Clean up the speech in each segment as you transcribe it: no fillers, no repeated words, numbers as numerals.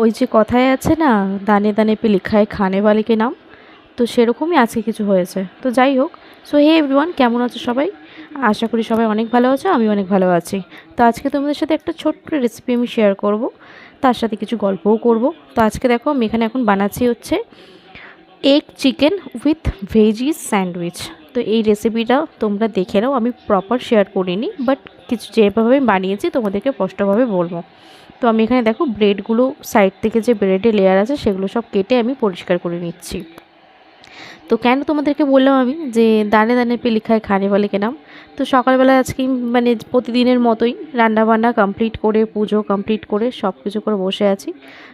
ওই যে কথায় আছে না, দানে দানে পে লিখা है খানে वाले के नाम। তো সেরকমই আজকে কিছু হয়েছে। তো যাই হোক, সো হে এভরিওয়ান, কেমন আছো সবাই? আশা করি সবাই অনেক ভালো আছো, আমি অনেক ভালো আছি। তো আজকে তোমাদের সাথে একটা ছোট্ট রেসিপি আমি শেয়ার করব, তার সাথে কিছু গল্পও করব। তো আজকে দেখো আমি এখানে এখন বানাচ্ছি হচ্ছে egg chicken with veggies sandwich. তো এই রেসিপিটা তোমরা দেখে নাও, আমি প্রপার শেয়ার করিনি, বাট কিছু যেভাবে আমি বানিয়েছি তোমাদেরকে স্পষ্টভাবে বলবো। তো আমি এখানে দেখো ব্রেডগুলো, সাইড থেকে যে ব্রেডের লেয়ার আছে সেগুলো সব কেটে আমি পরিষ্কার করে নিচ্ছি। তো কেন তোমাদেরকে বললাম আমি যে দানে দানে পে লিখা है খানে वाले के नाम। তো সকালবেলা আজকে মানে প্রতিদিনের মতোই রান্নাবান্না কমপ্লিট করে, পুজো কমপ্লিট করে সব কিছু করে বসে আছি।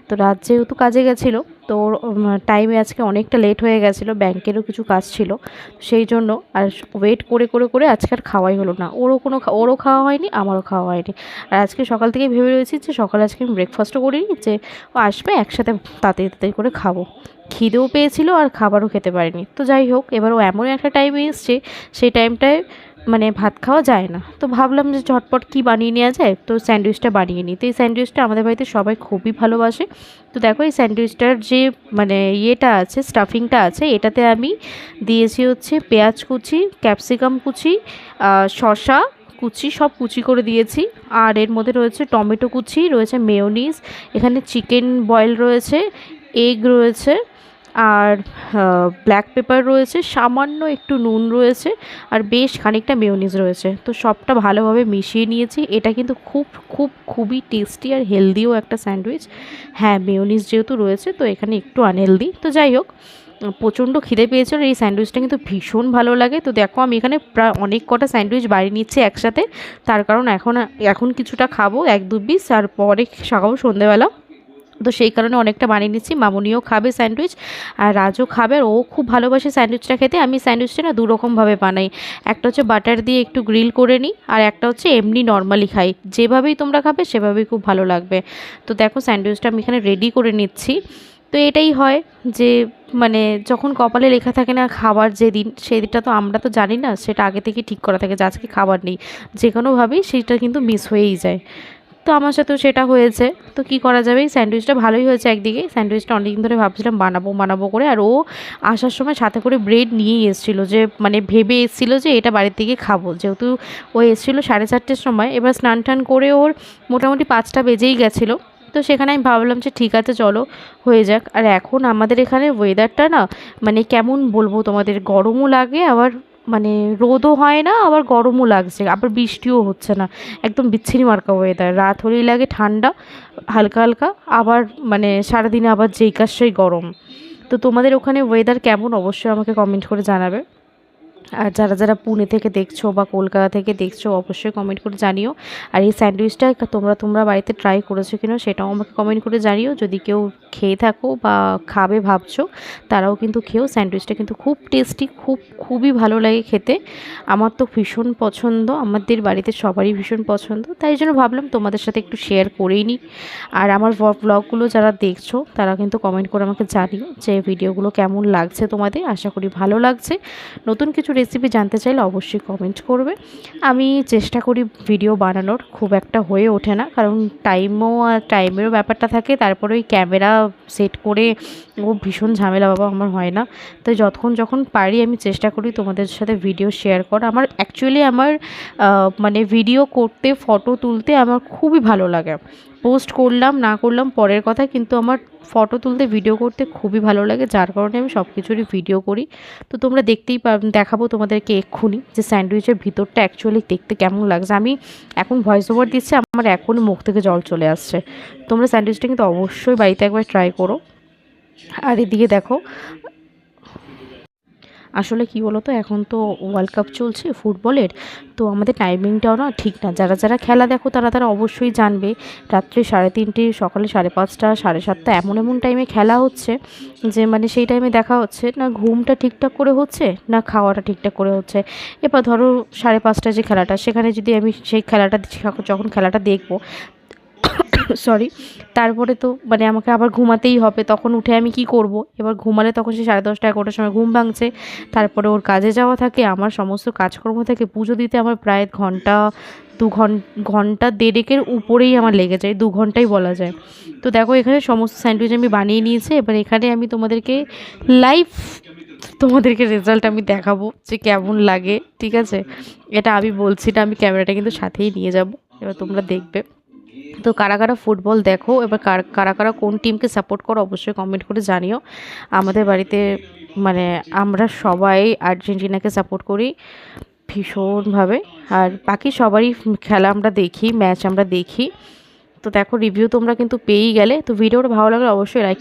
তো রাত যেহেতু কাজে গেছিলো, তো ওর টাইমে আজকে অনেকটা লেট হয়ে গেছিলো, ব্যাংকেরও কিছু কাজ ছিল, সেই জন্য আর ওয়েট করে করে করে আজকে আর খাওয়াই হলো না। ওরও খাওয়া হয়নি, আমারও খাওয়া হয়নি। আর আজকে সকাল থেকেই ভেবে রয়েছি যে সকালে আজকে আমি ব্রেকফাস্টও করিনি, যে ও আসবে একসাথে তাড়াতাড়ি তাড়াতাড়ি করে খাবো। খিদেও পেয়েছিল আর খাবারও খেতে পারিনি। তো যাই হোক, এবার ও এমন একটা টাইমে এসছে, সেই টাইমটায় মানে ভাত খাওয়া যায় না। তো ভাবলাম যে ঝটপট কী বানিয়ে নেওয়া যায়, তো স্যান্ডউইচটা বানিয়ে নিই। তো এই স্যান্ডউইচটা আমাদের বাড়িতে সবাই খুবই ভালোবাসে। তো দেখো এই স্যান্ডউইচটার যে মানে ইয়েটা আছে, স্টাফিংটা আছে, এটাতে আমি দিয়েছি হচ্ছে পেঁয়াজ কুচি, ক্যাপসিকাম কুচি, শসা কুচি, সব কুচি করে দিয়েছি। আর এর মধ্যে রয়েছে টমেটো কুচি, রয়েছে মেয়োনিজ, এখানে চিকেন বয়েল রয়েছে, এগ রয়েছে, আর ব্ল্যাক পেপার রয়েছে, সামান্য একটু নুন রয়েছে, আর বেশ খানিকটা মেয়োনিজ রয়েছে। তো সবটা ভালোভাবে মিশিয়ে নিয়েছি। এটা কিন্তু খুবই টেস্টি আর হেলদিও একটা স্যান্ডউইচ। হ্যাঁ, মেয়োনিজ যেহেতু রয়েছে তো এখানে একটু আনহেলদি। তো যাই হোক, প্রচণ্ড খিদে পেয়েছিল, এই স্যান্ডউইচটা কিন্তু ভীষণ ভালো লাগে। তো দেখো আমি এখানে প্রায় অনেক কটা স্যান্ডউইচ বাড়ি নিচ্ছি একসাথে, তার কারণ এখন কিছুটা খাবো, 1-2 পিস, আর পরে খাবো সন্ধেবেলা। তো সেই কারণে অনেকটা বানিয়ে নিচ্ছি। মামুনিও খাবে স্যান্ডউইচ, আর রাজও খাবে, আর ও খুব ভালোবাসে স্যান্ডউইচটা খেতে। আমি স্যান্ডউইচটা না দুরকমভাবে বানাই, একটা হচ্ছে বাটার দিয়ে একটু গ্রিল করে নিই, আর একটা হচ্ছে এমনি নর্মালি খাই। যেভাবেই তোমরা খাবে সেভাবেই খুব ভালো লাগবে। তো দেখো স্যান্ডউইচটা আমি এখানে রেডি করে নিচ্ছি। তো এটাই হয় যে মানে যখন কপালে লেখা থাকে না খাবার যেদিন, সেই দিনটা তো আমরা তো জানি না, সেটা আগে থেকে ঠিক করা থাকে যে আজকে খাবার নেই, যে কোনোভাবেই সেটা কিন্তু মিস হয়েই যায়। তো আমার সাথেও সেটা হয়েছে। তো কি করা যাবে, এই স্যান্ডউইচটা ভালোই হয়েছে একদিকে। স্যান্ডউইচটা অনেকদিন ধরে ভাবছিলাম বানাবো করে, আর ও আসার সময় সাথে করে ব্রেড নিয়েই এসেছিলো, যে মানে ভেবে এসেছিলো যে এটা বাড়ির থেকে খাবো। যেহেতু ও এসেছিলো 4:30-র সময়, এবার স্নান টান করে ওর মোটামুটি 5টা বেজেই গেছিলো। তো সেখানে আমি ভাবলাম যে ঠিক আছে চলো হয়ে যাক। আর এখন আমাদের এখানে ওয়েদারটা না মানে কেমন বলবো তোমাদের, গরমও লাগে, আবার মানে রোদও হয় না, আবার গরমও লাগছে, আবার বৃষ্টিও হচ্ছে না। একদম বিচ্ছিরি মার্কা ওয়েদার, রাত হলেই লাগে ঠান্ডা হালকা হালকা, আবার মানে সারাদিনে আবার যেই কাজ সেই গরম। তো তোমাদের ওখানে ওয়েদার কেমন অবশ্যই আমাকে কমেন্ট করে জানাবে। আর যারা যারা পুনে থেকে দেখছো বা কলকাতা থেকে দেখছো অবশ্যই কমেন্ট করে জানিও। আর এই স্যান্ডউইচটা তোমরা বাড়িতে ট্রাই করেছো কিনা সেটাও আমাকে কমেন্ট করে জানিও। যদি কেউ খেয়ে থাকো বা খাবে ভাবছো, তারাও কিন্তু খেও। স্যান্ডউইচটা কিন্তু খুব টেস্টি, খুবই ভালো লাগে খেতে। আমার তো ভীষণ পছন্দ, আমাদের বাড়িতে সবারই ভীষণ পছন্দ, তাই জন্য ভাবলাম তোমাদের সাথে একটু শেয়ার করেই নিই। আর আমার ব্লগগুলো যারা দেখছো তারা কিন্তু কমেন্ট করে আমাকে জানিও যে ভিডিওগুলো কেমন লাগছে তোমাদের। আশা করি ভালো লাগছে। নতুন কিছু রেসিপি জানতে চাইলে অবশ্যই কমেন্ট করবে। আমি চেষ্টা করি ভিডিও বানানোর, খুব একটা হয়ে ওঠে না, কারণ টাইমেরও ব্যাপারটা থাকে। তারপরে ওই ক্যামেরা সেট করে ও ভীষণ ঝামেলা, বাবা আমার হয় না। তো যখন পারি আমি চেষ্টা করি তোমাদের সাথে ভিডিও শেয়ার করা। আমার অ্যাকচুয়ালি মানে ভিডিও করতে, ফটো তুলতে আমার খুবই ভালো লাগে। পোস্ট করলাম না করলাম পরের কথা, কিন্তু আমার ফটো তুলতে, ভিডিও করতে খুবই ভালো লাগে, যার কারণে আমি সব কিছুরই ভিডিও করি। তো তোমরা দেখাবো তোমাদেরকে এক্ষুনি যে স্যান্ডউইচের ভিতরটা অ্যাকচুয়ালি দেখতে কেমন লাগছে। আমি এখন ভয়েস ওভার দিচ্ছি, আমার এখনই মুখ থেকে জল চলে আসছে। তোমরা স্যান্ডউইচটা কিন্তু অবশ্যই বাড়িতে একবার ট্রাই করো। আর এদিকে দেখো, আসলে কি বলো তো, এখন তো ওয়ার্ল্ড কাপ চলছে ফুটবলের, তো আমাদের টাইমিংটাও না ঠিক না। যারা যারা খেলা দেখো তারা অবশ্যই জানবে, রাত্রি 3:30, সকালে 5:30, 7:30 এমন এমন টাইমে খেলা হচ্ছে, যে মানে সেই টাইমে দেখা হচ্ছে না ঘুমটা ঠিকঠাক করে হচ্ছে, না খাওয়াটা ঠিকঠাক করে হচ্ছে। এবার ধরো 5:30 যে খেলাটা, সেখানে যদি আমি সেই খেলাটা যখন খেলাটা দেখবো, সরি, তারপরে তো মানে আমাকে আবার ঘুমাতেই হবে, তখন উঠে আমি কি করব? এবার ঘুমালে তখন সে 10:30, 11টার সময় ঘুম ভাঙছে। তারপরে ওর কাজে যাওয়া থাকে, আমার সমস্ত কাজকর্ম থাকে, পুজো দিতে আমার প্রায় ঘন্টা ঘন্টা দেড়েকের উপরেই আমার লেগে যায়, 2 ঘন্টাই বলা যায়। তো দেখো এখানে সমস্ত স্যান্ডউইচ আমি বানিয়ে নিয়েছি। এবার এখানে আমি তোমাদেরকে রেজাল্ট আমি দেখাবো যে কেমন লাগে, ঠিক আছে? এটা আমি বলছি না, আমি ক্যামেরাটা কিন্তু সাথেই নিয়ে যাব, এবার তোমরা দেখবে। তো কারা কারা ফুটবল দেখো, এবার কারা কারা কোন টিমকে সাপোর্ট করো অবশ্যই কমেন্ট করে জানিও। আমাদের বাড়িতে মানে আমরা সবাই আর্জেন্টিনাকে সাপোর্ট করি ভীষণভাবে। আর বাকি সবারই খেলা আমরা দেখি, ম্যাচ আমরা দেখি। তো দেখো রিভিউ তোমরা কিন্তু পেয়েই গেলে। তো ভিডিওটা ভালো লাগলে অবশ্যই লাইক